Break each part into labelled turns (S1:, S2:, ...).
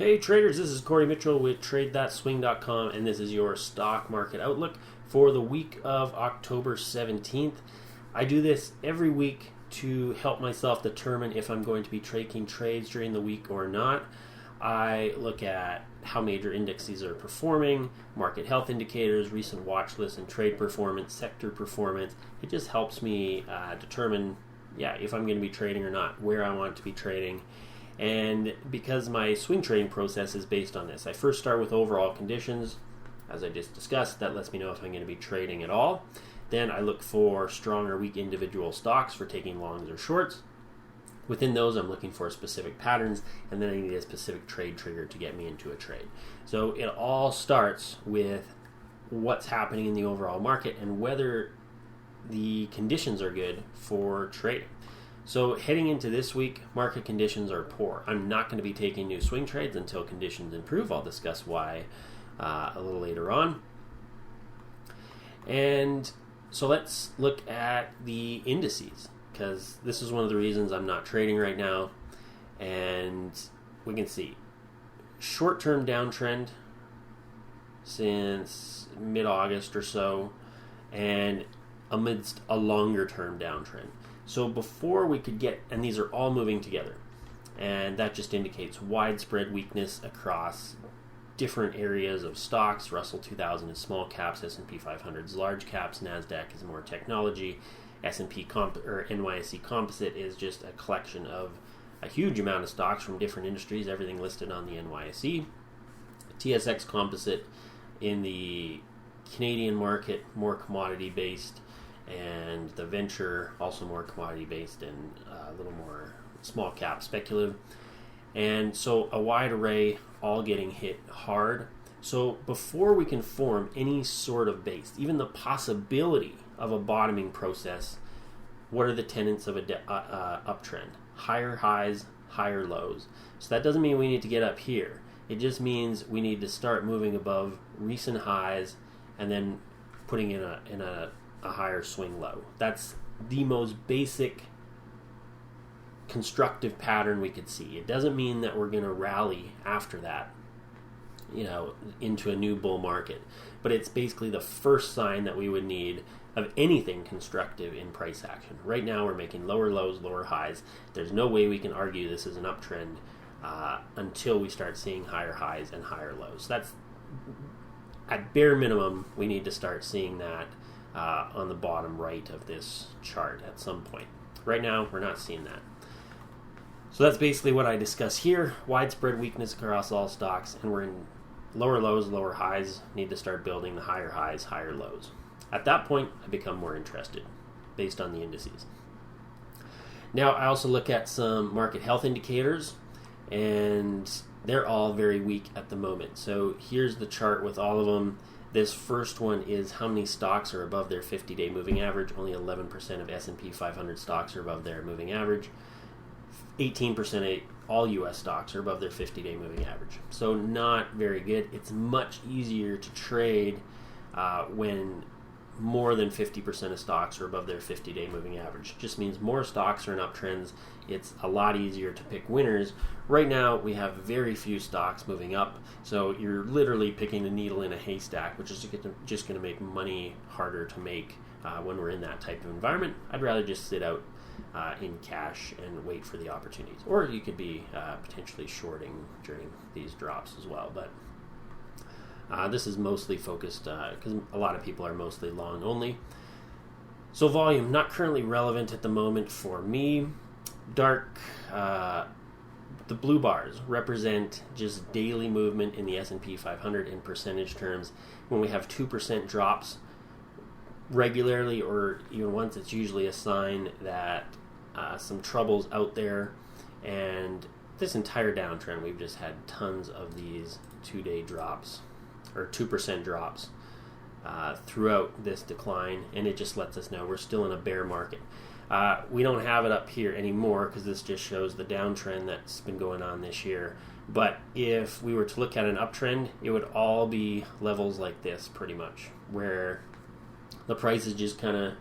S1: Hey traders, this is Corey Mitchell with TradeThatSwing.com, and this is your stock market outlook for the week of October 17th. I do this every week to help myself determine if I'm going to be taking trades during the week or not. I look at how major indices are performing, market health indicators, recent watch lists and trade performance, sector performance. It just helps me determine if I'm going to be trading or not, where I want to be trading. And because my swing trading process is based on this, I first start with overall conditions. As I just discussed, that lets me know if I'm going to be trading at all. Then I look for strong or weak individual stocks for taking longs or shorts. Within those, I'm looking for specific patterns, and then I need a specific trade trigger to get me into a trade. So it all starts with what's happening in the overall market and whether the conditions are good for trading. So heading into this week, market conditions are poor. I'm not going to be taking new swing trades until conditions improve. I'll discuss why a little later on. And so let's look at the indices, because this is one of the reasons I'm not trading right now. And we can see short-term downtrend since mid-August or so, and amidst a longer-term downtrend. So before we could get, and these are all moving together, and that just indicates widespread weakness across different areas of stocks. Russell 2000 is small caps, S&P 500 is large caps, NASDAQ is more technology, NYSE Composite is just a collection of a huge amount of stocks from different industries, everything listed on the NYSE. TSX Composite in the Canadian market, more commodity-based, and the venture also more commodity based and a little more small cap speculative. And so a wide array all getting hit hard. So before we can form any sort of base, even the possibility of a bottoming process, what are the tenets of a uptrend? Higher highs, higher lows. So that doesn't mean we need to get up here. It just means we need to start moving above recent highs and then putting in a higher swing low. That's the most basic constructive pattern we could see. It doesn't mean that we're going to rally after that, into a new bull market. But it's basically the first sign that we would need of anything constructive in price action. Right now we're making lower lows, lower highs. There's no way we can argue this is an uptrend until we start seeing higher highs and higher lows. That's at bare minimum, we need to start seeing that on the bottom right of this chart at some point. Right now, we're not seeing that. So that's basically what I discuss here. Widespread weakness across all stocks, and we're in lower lows, lower highs. Need to start building the higher highs, higher lows. At that point, I become more interested based on the indices. Now, I also look at some market health indicators, and they're all very weak at the moment. So here's the chart with all of them. This first one is how many stocks are above their 50-day moving average. Only 11% of S&P 500 stocks are above their moving average. 18% of all U.S. stocks are above their 50-day moving average. So not very good. It's much easier to trade when more than 50% of stocks are above their 50-day moving average. Just means more stocks are in uptrends. It's a lot easier to pick winners. Right now, we have very few stocks moving up, so you're literally picking a needle in a haystack, which is just going to make money harder to make when we're in that type of environment. I'd rather just sit out in cash and wait for the opportunities. Or you could be potentially shorting during these drops as well, but this is mostly focused because a lot of people are mostly long only. So volume, not currently relevant at the moment for me. The blue bars represent just daily movement in the S&P 500 in percentage terms. When we have 2% drops regularly or even once, it's usually a sign that some trouble's out there. And this entire downtrend, we've just had tons of these 2-day drops or 2% drops throughout this decline, and it just lets us know we're still in a bear market. We don't have it up here anymore because this just shows the downtrend that's been going on this year. But if we were to look at an uptrend, it would all be levels like this pretty much, where the price is just kind of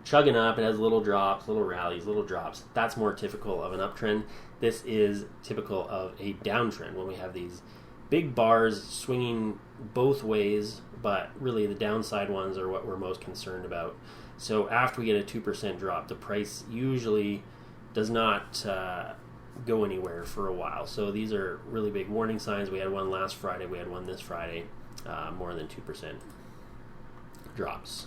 S1: chugging up. It has little drops, little rallies, little drops. That's more typical of an uptrend. This is typical of a downtrend when we have these big bars swinging both ways, but really the downside ones are what we're most concerned about. So after we get a 2% drop, the price usually does not go anywhere for a while. So these are really big warning signs. We had one last Friday, we had one this Friday, more than 2% drops.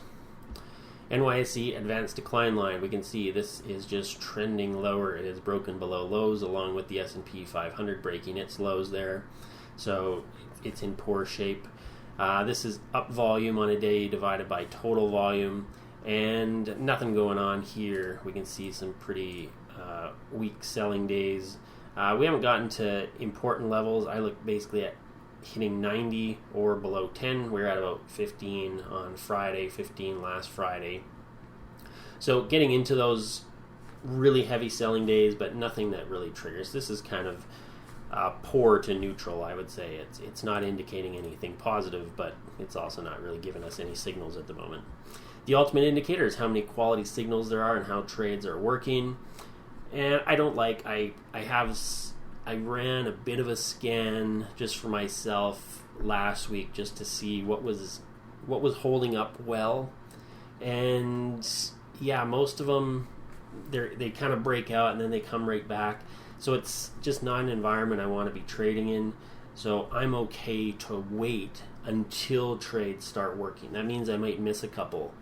S1: NYSE advanced decline line, we can see this is just trending lower. It is broken below lows along with the S&P 500 breaking its lows there. So it's in poor shape. This is up volume on a day divided by total volume, and nothing going on here. We can see some pretty weak selling days. We haven't gotten to important levels. I look basically at hitting 90 or below 10. We're at about 15 on Friday, 15 last Friday. So getting into those really heavy selling days, but nothing that really triggers. This is kind of poor to neutral, I would say. It's not indicating anything positive, but it's also not really giving us any signals at the moment. The ultimate indicator is how many quality signals there are and how trades are working. And I ran a bit of a scan just for myself last week just to see what was holding up well. And yeah, most of them they kind of break out and then they come right back. So it's just not an environment I want to be trading in. So I'm okay to wait until trades start working. That means I might miss a couple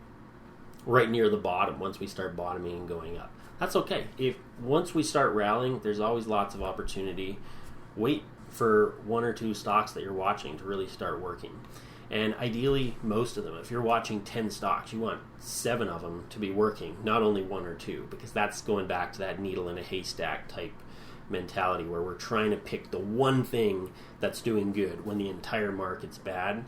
S1: right near the bottom once we start bottoming and going up. That's okay. If once we start rallying, there's always lots of opportunity. Wait for one or two stocks that you're watching to really start working. And ideally, most of them. If you're watching 10 stocks, you want 7 of them to be working, not only 1 or 2, because that's going back to that needle in a haystack type mentality where we're trying to pick the one thing that's doing good when the entire market's bad.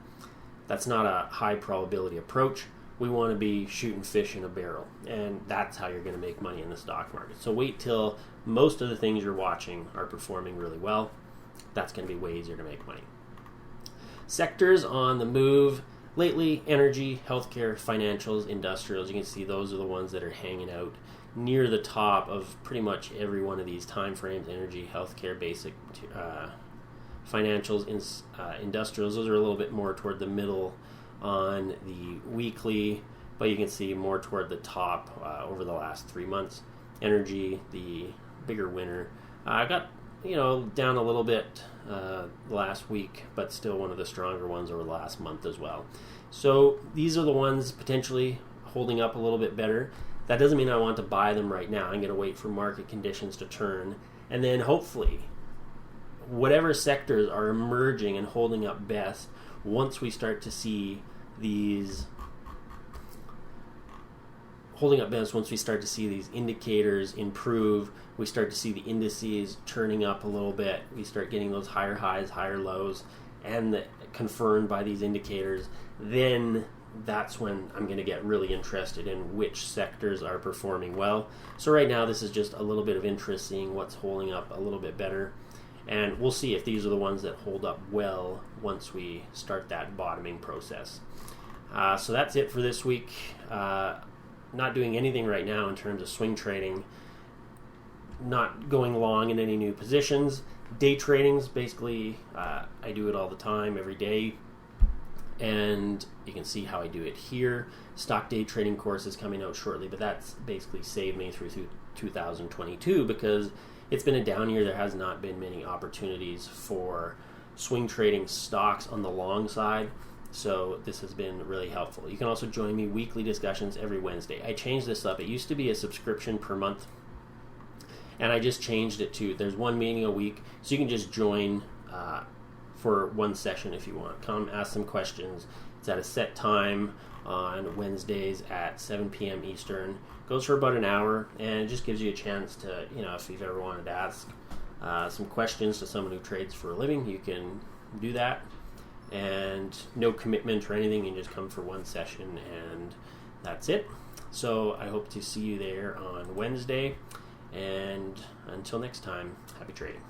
S1: That's not a high probability approach. We want to be shooting fish in a barrel, and that's how you're going to make money in the stock market. So wait till most of the things you're watching are performing really well. That's going to be way easier to make money. Sectors on the move lately: energy, healthcare, financials, industrials. You can see those are the ones that are hanging out near the top of pretty much every one of these time frames. Energy, healthcare, basic, financials, industrials. Those are a little bit more toward the middle on the weekly, but you can see more toward the top over the last 3 months. Energy, the bigger winner, got down a little bit last week, but still one of the stronger ones over the last month as well. So these are the ones potentially holding up a little bit better. That doesn't mean I want to buy them right now. I'm going to wait for market conditions to turn, and then hopefully whatever sectors are emerging and holding up best, once we start to see these indicators improve, we start to see the indices turning up a little bit, we start getting those higher highs, higher lows, and confirmed by these indicators, then that's when I'm going to get really interested in which sectors are performing well. So right now this is just a little bit of interest, seeing what's holding up a little bit better. And we'll see if these are the ones that hold up well once we start that bottoming process. So that's it for this week. Not doing anything right now in terms of swing trading. Not going long in any new positions. Day trading's basically, I do it all the time, every day. And you can see how I do it here. Stock day trading course is coming out shortly, but that's basically saved me through 2022 because it's been a down year. There has not been many opportunities for swing trading stocks on the long side, so this has been really helpful. You can also join me weekly discussions every Wednesday. I changed this up. It used to be a subscription per month, and I just changed it to there's one meeting a week, so you can just join for one session if you want. Come ask some questions. It's at a set time on Wednesdays at 7 p.m. Eastern. Goes for about an hour, and it just gives you a chance to, if you've ever wanted to ask some questions to someone who trades for a living, you can do that. And no commitment or anything, you just come for one session, and that's it. So I hope to see you there on Wednesday, and until next time, happy trading.